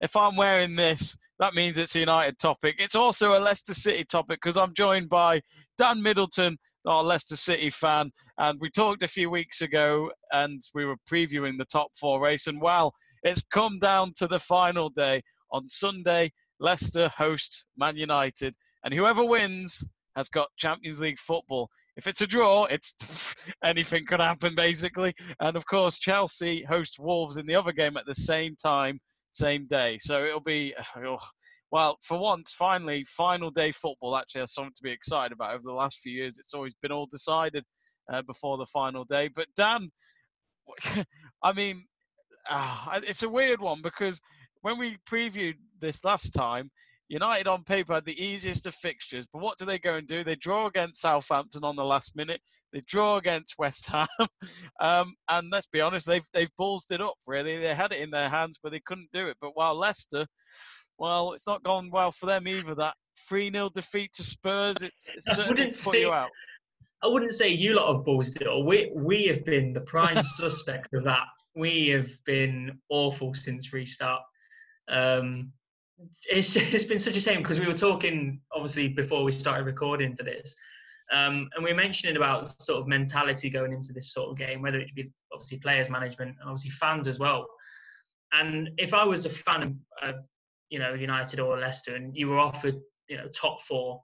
if I'm wearing this, that means it's a United topic. It's also a Leicester City topic because I'm joined by Dan Middleton, our Leicester City fan. And we talked a few weeks ago and we were previewing the top 4 race. And well, it's come down to the final day. On Sunday, Leicester host Man United. And whoever wins has got Champions League football. If it's a draw, it's anything could happen, basically. And, of course, Chelsea host Wolves in the other game at the same time, same day. So it'll be, well, for once, finally, final day football actually has something to be excited about. Over the last few years, it's always been all decided before the final day. But, Dan, I mean, it's a weird one because when we previewed this last time, United on paper had the easiest of fixtures, but what do they go and do? They draw against Southampton on the last minute. They draw against West Ham, and let's be honest, they've ballsed it up. Really, they had it in their hands, but they couldn't do it. But while Leicester, well, it's not gone well for them either. That 3-0 defeat to Spurs, it's certainly put you out. I wouldn't say you lot have ballsed it up. We have been the prime suspect of that. We have been awful since restart. It's been such a shame because we were talking obviously before we started recording for this, and we were mentioning about sort of mentality going into this sort of game, whether it be obviously players management and obviously fans as well. And if I was a fan of United or Leicester and you were offered top 4,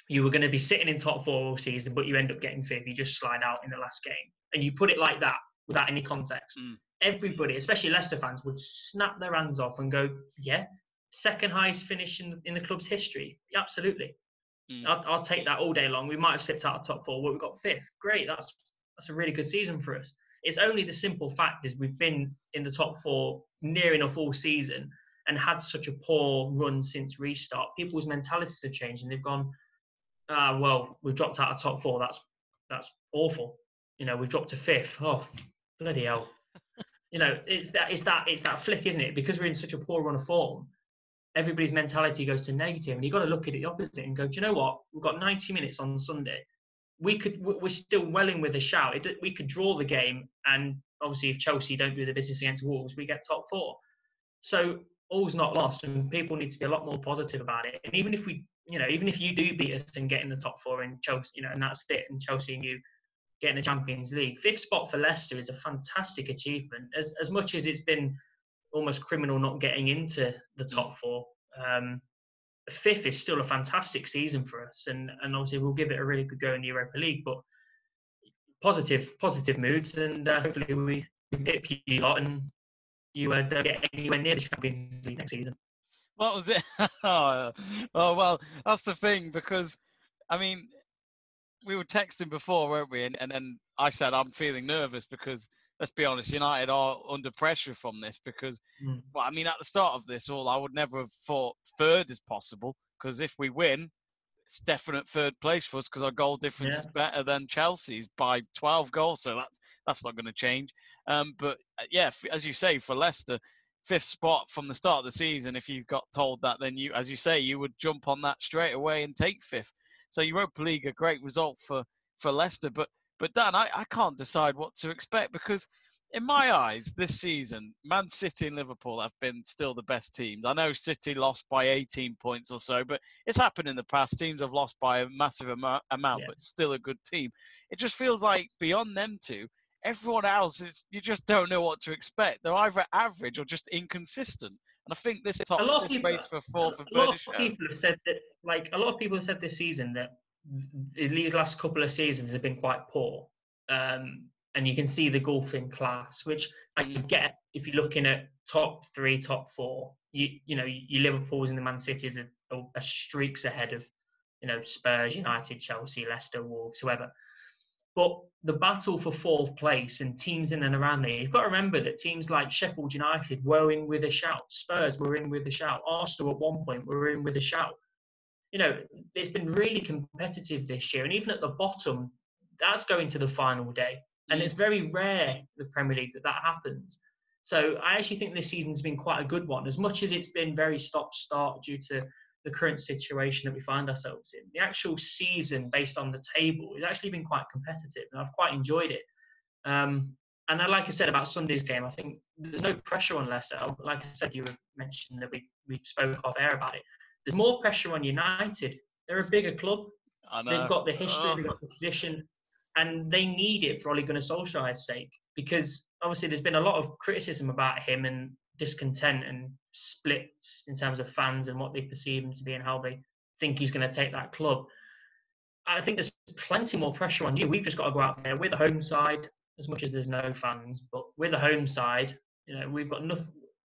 you were going to be sitting in top 4 all season, but you end up getting 5th, you just slide out in the last game, and you put it like that without any context. Everybody, especially Leicester fans, would snap their hands off and go, yeah, second highest finish in the club's history. Yeah, absolutely. I'll take that all day long. We might have slipped out of top 4, but we got 5th. Great. That's a really good season for us. It's only the simple fact is we've been in the top 4 near enough all season and had such a poor run since restart. People's mentalities have changed and they've gone, well, we've dropped out of top 4. That's awful. We've dropped to 5th. Oh, bloody hell. It's that flick, isn't it? Because we're in such a poor run of form, everybody's mentality goes to negative, and you've got to look at it the opposite and go, do you know what? We've got 90 minutes on Sunday. We're still welling with a shout. We could draw the game, and obviously if Chelsea don't do the business against Wolves, we get top 4. So all's not lost, and people need to be a lot more positive about it. And even if you do beat us and get in the top 4 and Chelsea, and that's it, and Chelsea and you get in the Champions League, 5th spot for Leicester is a fantastic achievement. As much as it's been almost criminal not getting into the top 4, 5th is still a fantastic season for us, and obviously we'll give it a really good go in the Europa League. But positive moods, and hopefully we get you lot and you don't get anywhere near the Champions League next season. What was it? Oh, well, that's the thing, because I mean, we were texting before, weren't we? And then I said I'm feeling nervous because, let's be honest, United are under pressure from this because, well, I mean, at the start of this I would never have thought 3rd is possible, because if we win, it's definite 3rd place for us because our goal difference is better than Chelsea's by 12 goals, so that's not going to change. But yeah, as you say, for Leicester, 5th spot from the start of the season, if you got told that, then you, as you say, you would jump on that straight away and take 5th. So Europa League, a great result for Leicester. But Dan, I can't decide what to expect because in my eyes this season, Man City and Liverpool have been still the best teams. I know City lost by 18 points or so, but it's happened in the past. Teams have lost by a massive amount, but still a good team. It just feels like beyond them two, everyone else you just don't know what to expect. They're either average or just inconsistent. And I think this race for 4th and 3rd. A lot of people have said that, a lot of people have said this season that these last couple of seasons have been quite poor. And you can see the gulf in class, which I get if you're looking at top 3, top 4. Your Liverpools and the Man Cities are streaks ahead of, Spurs, United, Chelsea, Leicester, Wolves, whoever. But the battle for 4th place and teams in and around there, you've got to remember that teams like Sheffield United were in with a shout. Spurs were in with a shout. Arsenal at one point were in with a shout. It's been really competitive this year. And even at the bottom, that's going to the final day. And it's very rare, the Premier League, that happens. So I actually think this season's been quite a good one. As much as it's been very stop-start due to the current situation that we find ourselves in, the actual season based on the table has actually been quite competitive, and I've quite enjoyed it. And like I said about Sunday's game, I think there's no pressure on Leicester. Like I said, you mentioned that we spoke off air about it. There's more pressure on United. They're a bigger club. I They've know. got the history, they've got the tradition, and they need it for Ole Gunnar Solskjaer's sake. Because obviously there's been a lot of criticism about him and discontent and splits in terms of fans and what they perceive him to be and how they think he's going to take that club. I think there's plenty more pressure on you. We've just got to go out there with the home side, as much as there's no fans, but with the home side, we've got enough.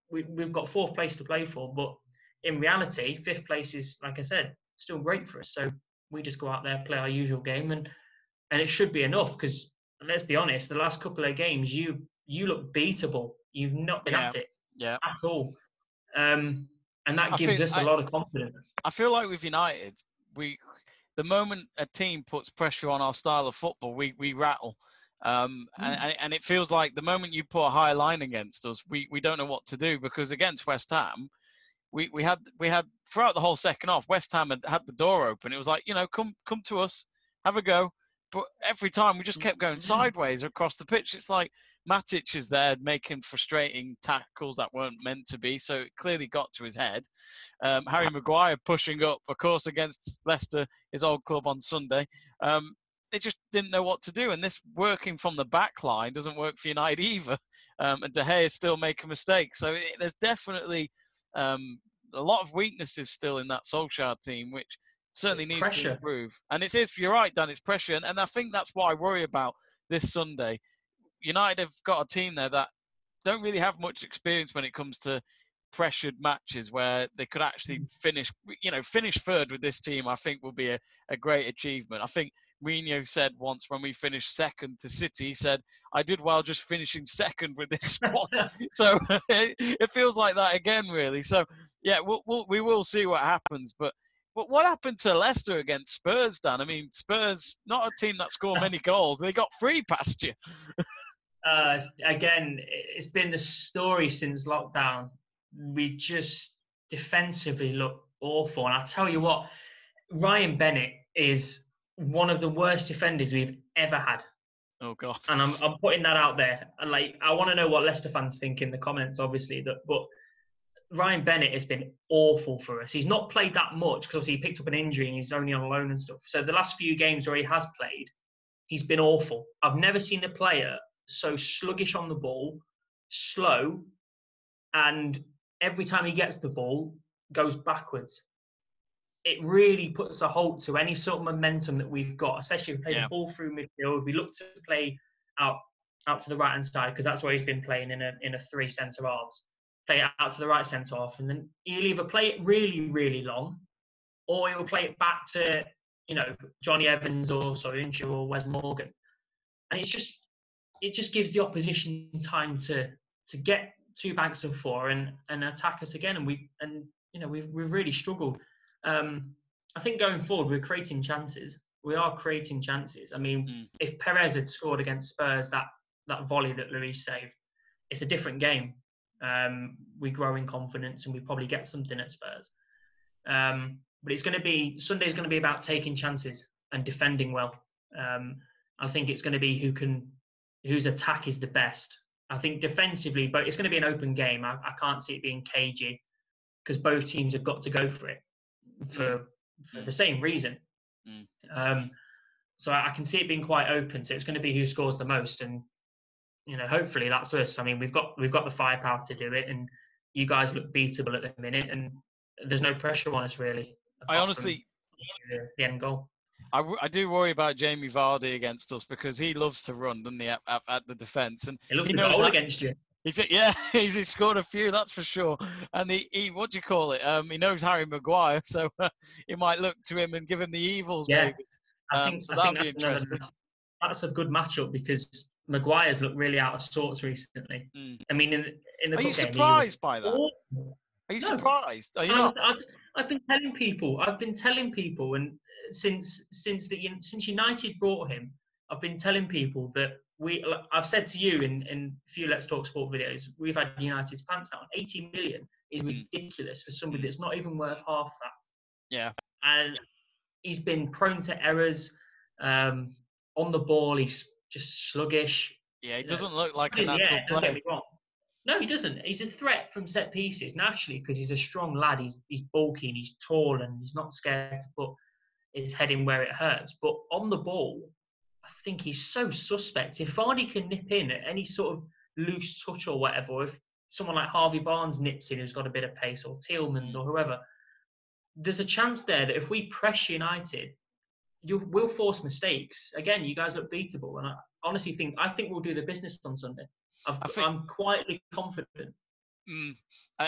We've got fourth place to play for, but in reality, fifth place is, like I said, still great for us. So we just go out there, play our usual game, and it should be enough. Because let's be honest, the last couple of games, you look beatable. You've not been at it at all, and that gives us a lot of confidence. I feel like with United, the moment a team puts pressure on our style of football, we rattle. And it feels like the moment you put a high line against us, we don't know what to do, because against West Ham, we had throughout the whole second half, West Ham had the door open. It was like, come to us, have a go. But every time we just kept going sideways across the pitch. It's like Matic is there making frustrating tackles that weren't meant to be, so it clearly got to his head. Harry Maguire pushing up, of course, against Leicester, his old club, on Sunday. They just didn't know what to do, and this working from the back line doesn't work for United either. And De Gea is still making mistakes. So there's definitely a lot of weaknesses still in that Solskjaer team, which certainly needs to improve. And you're right, Dan, it's pressure. And I think that's what I worry about this Sunday. United have got a team there that don't really have much experience when it comes to pressured matches, where they could actually finish third with this team. I think will be a great achievement. I think Mourinho said once when we finished second to City, he said, I did well just finishing second with this squad. So it feels like that again, really. So, yeah, we will see what happens. But what happened to Leicester against Spurs, Dan? I mean, Spurs, not a team that score many goals. They got free past you. Again, it's been the story since lockdown. We just defensively look awful. And I'll tell you what, Ryan Bennett is one of the worst defenders we've ever had. Oh, God. And I'm putting that out there. And I want to know what Leicester fans think in the comments, obviously. But Ryan Bennett has been awful for us. He's not played that much because obviously he picked up an injury and he's only on loan and stuff. So the last few games where he has played, he's been awful. I've never seen a player so sluggish on the ball, slow, and every time he gets the ball, goes backwards. It really puts a halt to any sort of momentum that we've got, especially if we play the ball through midfield. We look to play out to the right-hand side, because that's where he's been playing in a three centre-halves. Play it out to the right centre-half, and then he'll either play it really, really long, or he'll play it back to, Johnny Evans or Soyuncu or Wes Morgan. And it just gives the opposition time to get two banks of four and attack us again. And we've really struggled. I think going forward, we're creating chances. We are creating chances. I mean, if Perez had scored against Spurs, that volley that Luis saved, it's a different game. We grow in confidence and we probably get something at Spurs. But Sunday's going to be about taking chances and defending well. I think it's going to be whose attack is the best. I think defensively, but it's going to be an open game. I can't see it being cagey, because both teams have got to go for it for the same reason. So I can see it being quite open. So it's going to be who scores the most, and hopefully that's us. I mean, we've got the firepower to do it, and you guys look beatable at the minute, and there's no pressure on us really. I honestly, the end goal. I do worry about Jamie Vardy against us, because he loves to run, doesn't he, at the defence, and he loves to goal against you. He's scored a few, that's for sure. And he what do you call it? He knows Harry Maguire, so he might look to him and give him the evils. Yeah, maybe. I think that'd be interesting. That's a good matchup, because Maguire's looked really out of sorts recently. I mean, in the Are you surprised by that? Are you surprised? Are you not? I've been telling people, and since United brought him, I've been telling people that I've said to you in a few Let's Talk Sport videos, we've had United's pants down. 80 million is ridiculous for somebody that's not even worth half that. Yeah. And he's been prone to errors. On the ball, he's just sluggish. Yeah, he You know, doesn't look like a good in the natural air, don't get player. me wrong. No, he doesn't. He's a threat from set pieces naturally because he's a strong lad. He's bulky and he's tall and he's not scared to put his head in where it hurts. But on the ball, I think he's so suspect. If Vardy can nip in at any sort of loose touch or whatever, or if someone like Harvey Barnes nips in who's got a bit of pace, or Tielemans or whoever, there's a chance there that if we press United, we'll force mistakes. Again, you guys look beatable, and I honestly think we'll do the business on Sunday. I'm quietly confident.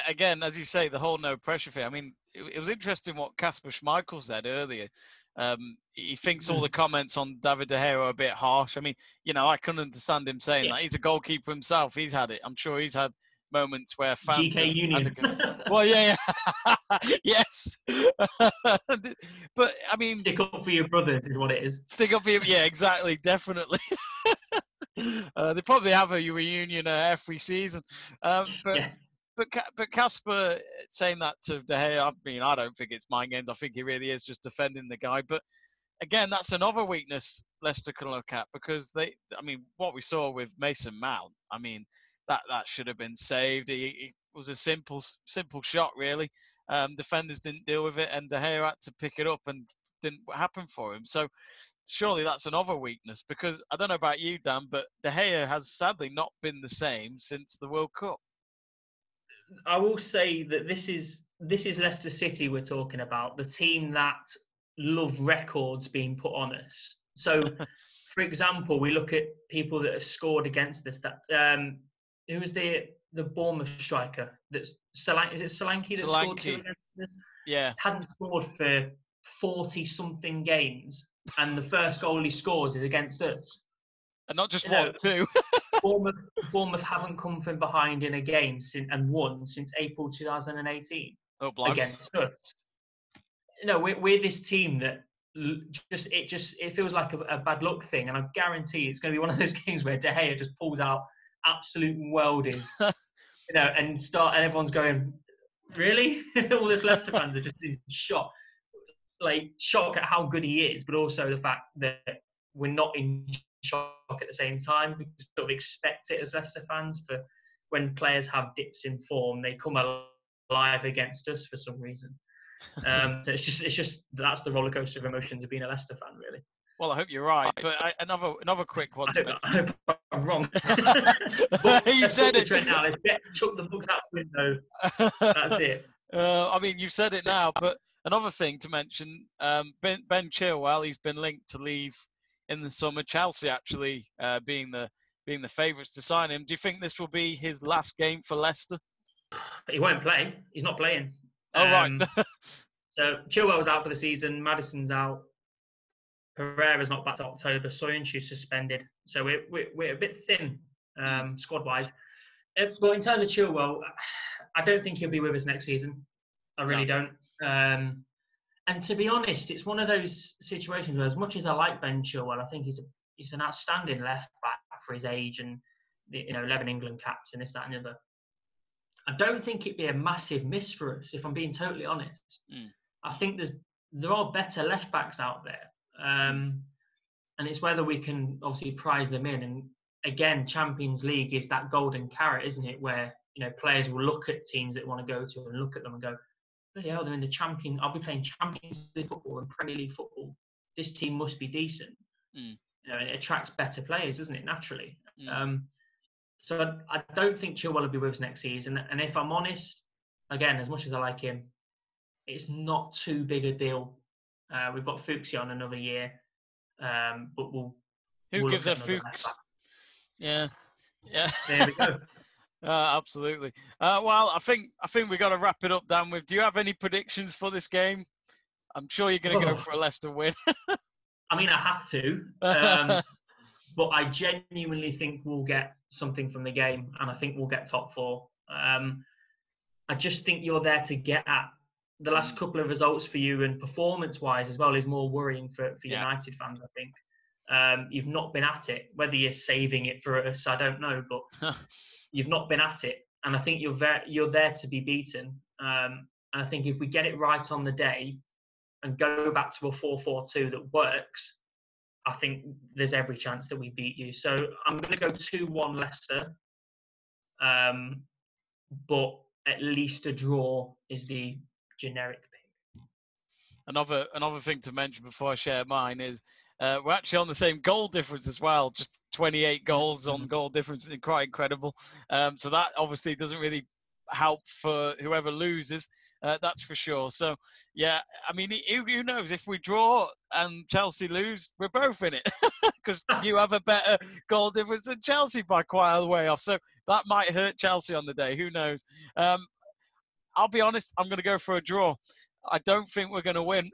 Again, as you say, the whole no pressure thing. I mean, it was interesting what Kasper Schmeichel said earlier. He thinks all the comments on David De Gea are a bit harsh. I mean, I couldn't understand him saying that. He's a goalkeeper himself. He's had it. I'm sure he's had moments where fans GK Union. Well, yeah. Yes. But, I mean... Stick up for your brothers is what it is. Stick up for your... Yeah, exactly. Definitely. They probably have a reunion every season. But Kasper saying that to De Gea, I mean, I don't think it's mind games. I think he really is just defending the guy. But again, that's another weakness Leicester can look at because what we saw with Mason Mount, I mean, that should have been saved. It was a simple shot, really. Defenders didn't deal with it, and De Gea had to pick it up, and didn't happen for him. So surely that's another weakness because I don't know about you, Dan, but De Gea has sadly not been the same since the World Cup. I will say that this is Leicester City we're talking about, the team that love records being put on us. So, for example, we look at people that have scored against us. Who was the Bournemouth striker? That's Solanke. Is it Solanke that scored 2 against us? Yeah, hadn't scored for 40-something games, and the first goal he scores is against us. And not just one, two. Bournemouth haven't come from behind in a game and won since April 2018 against us. We're this team that it feels like a bad luck thing, and I guarantee it's going to be one of those games where De Gea just pulls out absolute worldies, and everyone's going, really? All these Leicester fans are just in shock at how good he is, but also the fact that we're not in shock at the same time. We sort of expect it as Leicester fans for when players have dips in form, they come alive against us for some reason. So it's just that's the roller coaster of emotions of being a Leicester fan, really. Well, I hope you're right. But another quick one. I hope I'm wrong. You said it. Now. Let's chuck the books out the window. That's it. I mean, you've said it now, but another thing to mention, Ben Chilwell, he's been linked to leave in the summer. Chelsea actually being the favourites to sign him. Do you think this will be his last game for Leicester? He won't play. He's not playing. Oh, right. So Chilwell's out for the season. Madison's out. Pereira's not back to October. Soyuncu's suspended. So we're a bit thin squad-wise. But in terms of Chilwell, I don't think he'll be with us next season. I really don't. And to be honest, it's one of those situations where, as much as I like Ben Chilwell, I think he's an outstanding left back for his age and 11 England caps and this, that, and the other. I don't think it'd be a massive miss for us, if I'm being totally honest. I think there are better left backs out there, and it's whether we can obviously prize them in. And again, Champions League is that golden carrot, isn't it? Where players will look at teams that want to go to and look at them and go, "Yeah, they're in the Champions. I'll be playing Champions League football and Premier League football. This team must be decent." It attracts better players, doesn't it? Naturally. So I don't think Chilwell will be with us next season. And if I'm honest, again, as much as I like him, it's not too big a deal. We've got Fuchs on another year, but we'll gives a Fuchs? Yeah. There we go. Absolutely. Well, I think we've got to wrap it up, Dan. Do you have any predictions for this game? I'm sure you're going to go for a Leicester win. I mean, I have to. But I genuinely think we'll get something from the game, and I think we'll get top 4. I just think you're there to get at. The last couple of results for you, and performance-wise as well, is more worrying for United fans, I think. You've not been at it. Whether you're saving it for us, I don't know, but you've not been at it. And I think you're there to be beaten. And I think if we get it right on the day and go back to a 4-4-2 that works, I think there's every chance that we beat you. So I'm going to go 2-1 Leicester. But at least a draw is the generic pick. Another thing to mention before I share mine is we're actually on the same goal difference as well. Just 28 goals on goal difference is quite incredible. So that obviously doesn't really help for whoever loses. That's for sure. So, yeah, I mean, who knows? If we draw and Chelsea lose, we're both in it because you have a better goal difference than Chelsea by quite a way off. So that might hurt Chelsea on the day. Who knows? I'll be honest, I'm going to go for a draw. I don't think we're going to win.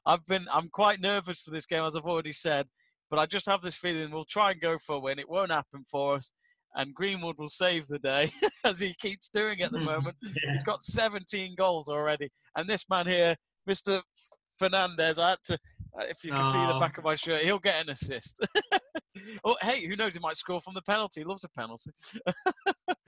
I'm quite nervous for this game, as I've already said, but I just have this feeling we'll try and go for a win. It won't happen for us, and Greenwood will save the day, as he keeps doing at the moment. Yeah. He's got 17 goals already, and this man here, Mr. Fernandez, I had to, if you can see the back of my shirt, he'll get an assist. Oh, hey, who knows? He might score from the penalty. He loves a penalty.